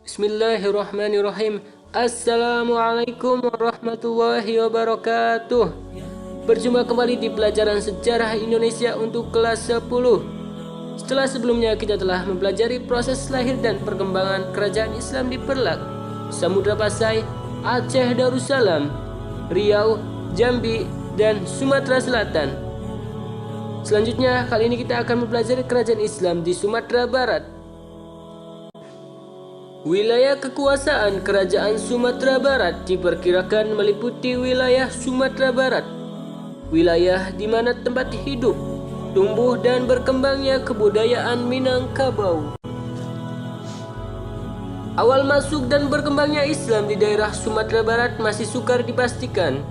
Bismillahirrahmanirrahim. Assalamualaikum warahmatullahi wabarakatuh. Berjumpa kembali di pelajaran sejarah Indonesia untuk kelas 10. Setelah sebelumnya kita telah mempelajari proses lahir dan perkembangan kerajaan Islam di Perlak, Samudra Pasai, Aceh Darussalam, Riau, Jambi, dan Sumatera Selatan. Selanjutnya, kali ini kita akan mempelajari kerajaan Islam di Sumatera Barat. Wilayah kekuasaan Kerajaan Sumatera Barat diperkirakan meliputi wilayah Sumatera Barat, wilayah di mana tempat hidup, tumbuh dan berkembangnya kebudayaan Minangkabau. Awal masuk dan berkembangnya Islam di daerah Sumatera Barat masih sukar dipastikan.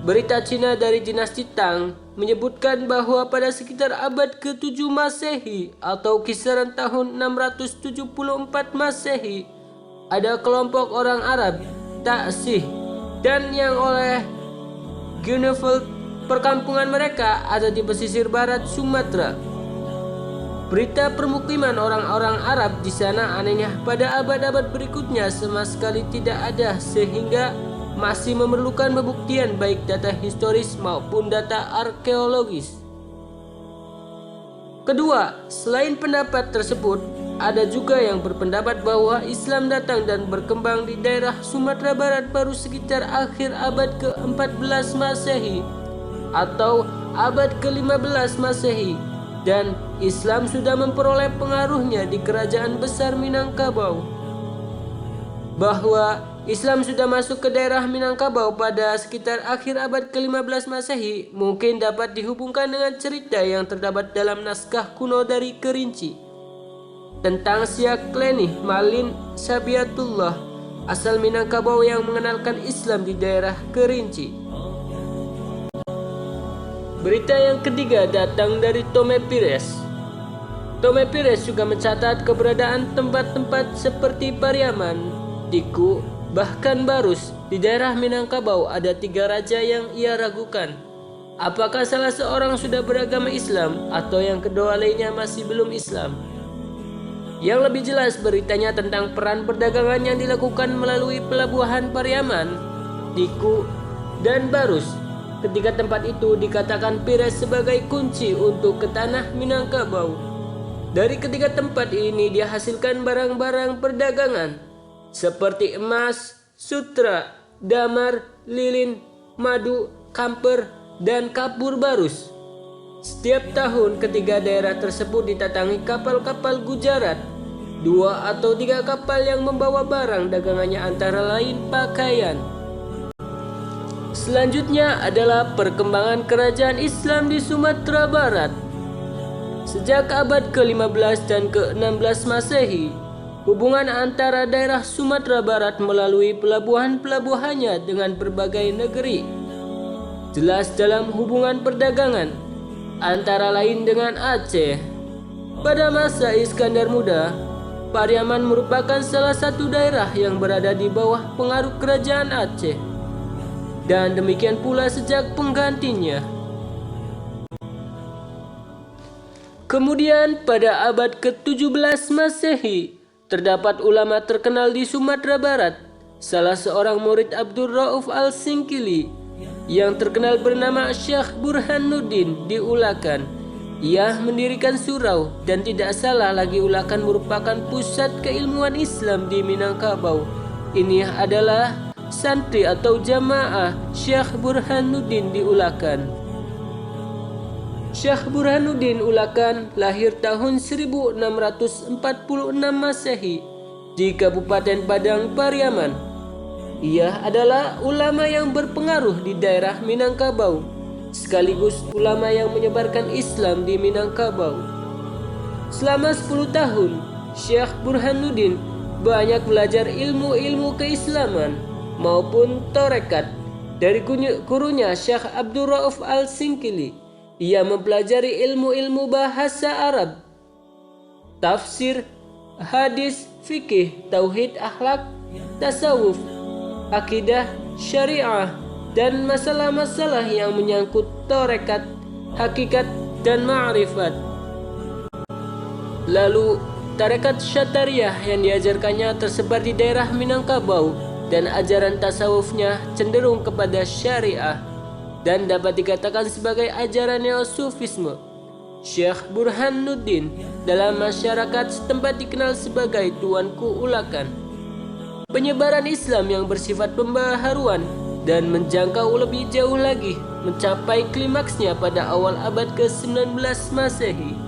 Berita Cina dari dinasti Tang menyebutkan bahwa pada sekitar abad ke-7 Masehi atau kisaran tahun 674 Masehi, ada kelompok orang Arab Taksih dan yang oleh Guneveld perkampungan mereka ada di pesisir barat Sumatera. Berita permukiman orang-orang Arab di sana anehnya pada abad-abad berikutnya sama sekali tidak ada sehingga masih memerlukan pembuktian baik data historis maupun data arkeologis. Kedua, selain pendapat tersebut, ada juga yang berpendapat bahwa Islam datang dan berkembang di daerah Sumatera Barat baru sekitar akhir abad ke-14 Masehi atau abad ke-15 Masehi, dan Islam sudah memperoleh pengaruhnya di kerajaan besar Minangkabau. Bahwa Islam sudah masuk ke daerah Minangkabau pada sekitar akhir abad ke-15 Masehi mungkin dapat dihubungkan dengan cerita yang terdapat dalam naskah kuno dari Kerinci tentang Siak Lenih Malin Sabiatullah asal Minangkabau yang mengenalkan Islam di daerah Kerinci. Berita yang ketiga datang dari Tome Pires. Tome Pires juga mencatat keberadaan tempat-tempat seperti Pariaman, Diku, bahkan Barus. Di daerah Minangkabau ada 3 raja yang ia ragukan. Apakah salah seorang sudah beragama Islam atau yang kedua lainnya masih belum Islam? Yang lebih jelas beritanya tentang peran perdagangan yang dilakukan melalui pelabuhan Pariaman, Diku, dan Barus. Ketiga tempat itu dikatakan Pires sebagai kunci untuk ke tanah Minangkabau. Dari ketiga tempat ini dihasilkan barang-barang perdagangan seperti emas, sutra, damar, lilin, madu, kamper, dan kapur barus. Setiap tahun ketiga daerah tersebut ditatangi kapal-kapal Gujarat. 2 atau 3 kapal yang membawa barang dagangannya antara lain pakaian. Selanjutnya adalah perkembangan kerajaan Islam di Sumatera Barat. Sejak abad ke-15 dan ke-16 Masehi, hubungan antara daerah Sumatera Barat melalui pelabuhan-pelabuhannya dengan berbagai negeri jelas dalam hubungan perdagangan, antara lain dengan Aceh. Pada masa Iskandar Muda, Pariaman merupakan salah satu daerah yang berada di bawah pengaruh kerajaan Aceh, dan demikian pula sejak penggantinya. Kemudian pada abad ke-17 Masehi, terdapat ulama terkenal di Sumatera Barat. Salah seorang murid Abdul Rauf Al-Singkili yang terkenal bernama Syekh Burhanuddin di Ulakan. Ia mendirikan surau, dan tidak salah lagi Ulakan merupakan pusat keilmuan Islam di Minangkabau. Ini adalah santri atau jamaah Syekh Burhanuddin di Ulakan. Syekh Burhanuddin Ulakan lahir tahun 1646 Masehi di Kabupaten Padang Pariaman. Ia adalah ulama yang berpengaruh di daerah Minangkabau, sekaligus ulama yang menyebarkan Islam di Minangkabau. Selama 10 tahun, Syekh Burhanuddin banyak belajar ilmu-ilmu keislaman maupun torekat dari gurunya Syekh Abdul Rauf Al-Singkili. Ia mempelajari ilmu-ilmu bahasa Arab, tafsir, hadis, fikih, tauhid, akhlak, tasawuf, akidah, syariah, dan masalah-masalah yang menyangkut torekat, hakikat, dan ma'rifat. Lalu tarekat Syatariah yang diajarkannya tersebar di daerah Minangkabau dan ajaran tasawufnya cenderung kepada syariah dan dapat dikatakan sebagai ajaran Neo-Sufisme. Syekh Burhanuddin dalam masyarakat setempat dikenal sebagai Tuanku Ulakan. Penyebaran Islam yang bersifat pembaharuan dan menjangkau lebih jauh lagi mencapai klimaksnya pada awal abad ke-19 Masehi.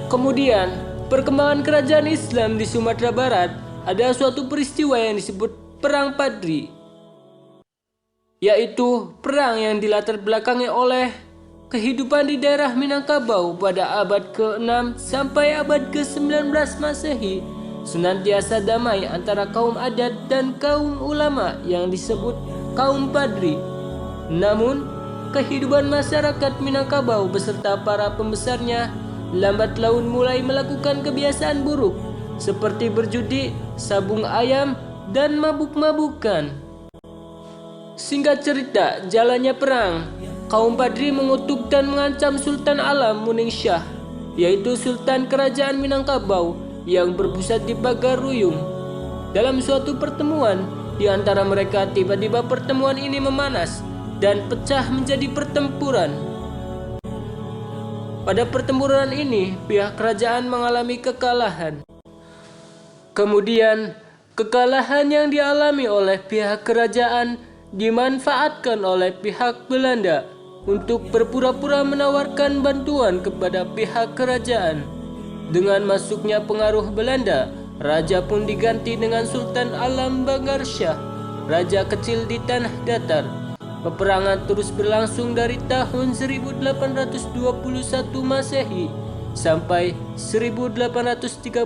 Kemudian, perkembangan kerajaan Islam di Sumatera Barat, ada suatu peristiwa yang disebut Perang Padri, yaitu perang yang dilatar belakangi oleh kehidupan di daerah Minangkabau pada abad ke-6 sampai abad ke-19 Masehi senantiasa damai antara kaum adat dan kaum ulama yang disebut kaum Padri. Namun, kehidupan masyarakat Minangkabau beserta para pembesarnya lambat laun mulai melakukan kebiasaan buruk seperti berjudi, sabung ayam, dan mabuk-mabukan. Singkat cerita, jalannya perang, kaum Padri mengutuk dan mengancam Sultan Alam Muningsyah, yaitu Sultan Kerajaan Minangkabau yang berpusat di Pagaruyung. Dalam suatu pertemuan, di antara mereka tiba-tiba pertemuan ini memanas dan pecah menjadi pertempuran. Pada pertempuran ini, pihak kerajaan mengalami kekalahan. Kemudian, kekalahan yang dialami oleh pihak kerajaan dimanfaatkan oleh pihak Belanda untuk berpura-pura menawarkan bantuan kepada pihak kerajaan. Dengan masuknya pengaruh Belanda, raja pun diganti dengan Sultan Alam Bangarsyah, raja kecil di tanah datar. Peperangan terus berlangsung dari tahun 1821 Masehi sampai 1838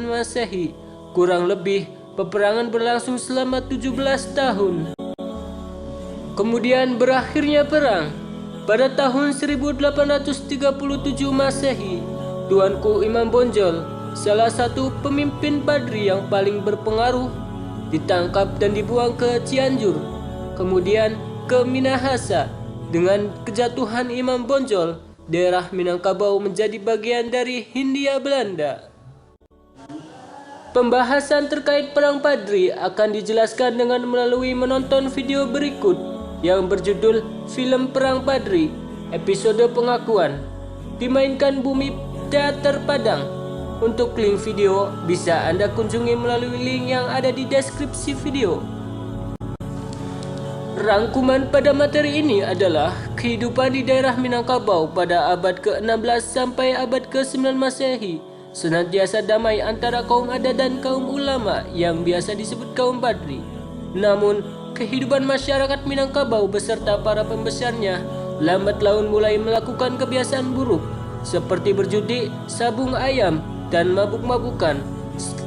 Masehi. Kurang lebih peperangan berlangsung selama 17 tahun. Kemudian berakhirnya perang. Pada tahun 1837 Masehi, Tuanku Imam Bonjol, salah satu pemimpin Padri yang paling berpengaruh, ditangkap dan dibuang ke Cianjur, kemudian ke Minahasa. Dengan kejatuhan Imam Bonjol, daerah Minangkabau menjadi bagian dari Hindia Belanda. Pembahasan terkait Perang Padri akan dijelaskan dengan melalui menonton video berikut yang berjudul Film Perang Padri, episode pengakuan, dimainkan Bumi Teater Padang. Untuk link video bisa Anda kunjungi melalui link yang ada di deskripsi video. Rangkuman pada materi ini adalah kehidupan di daerah Minangkabau pada abad ke-16 sampai abad ke-9 Masehi senantiasa damai antara kaum adat dan kaum ulama yang biasa disebut kaum Padri. Namun, kehidupan masyarakat Minangkabau beserta para pembesarnya lambat laun mulai melakukan kebiasaan buruk seperti berjudi, sabung ayam, dan mabuk-mabukan.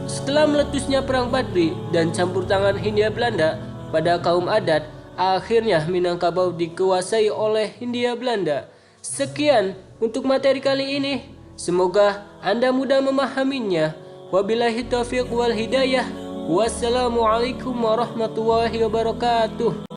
Setelah meletusnya Perang Padri dan campur tangan Hindia Belanda pada kaum adat, akhirnya Minangkabau dikuasai oleh Hindia Belanda. Sekian untuk materi kali ini. Semoga Anda mudah memahaminya. Wabillahi taufiq wal hidayah. Wassalamualaikum warahmatullahi wabarakatuh.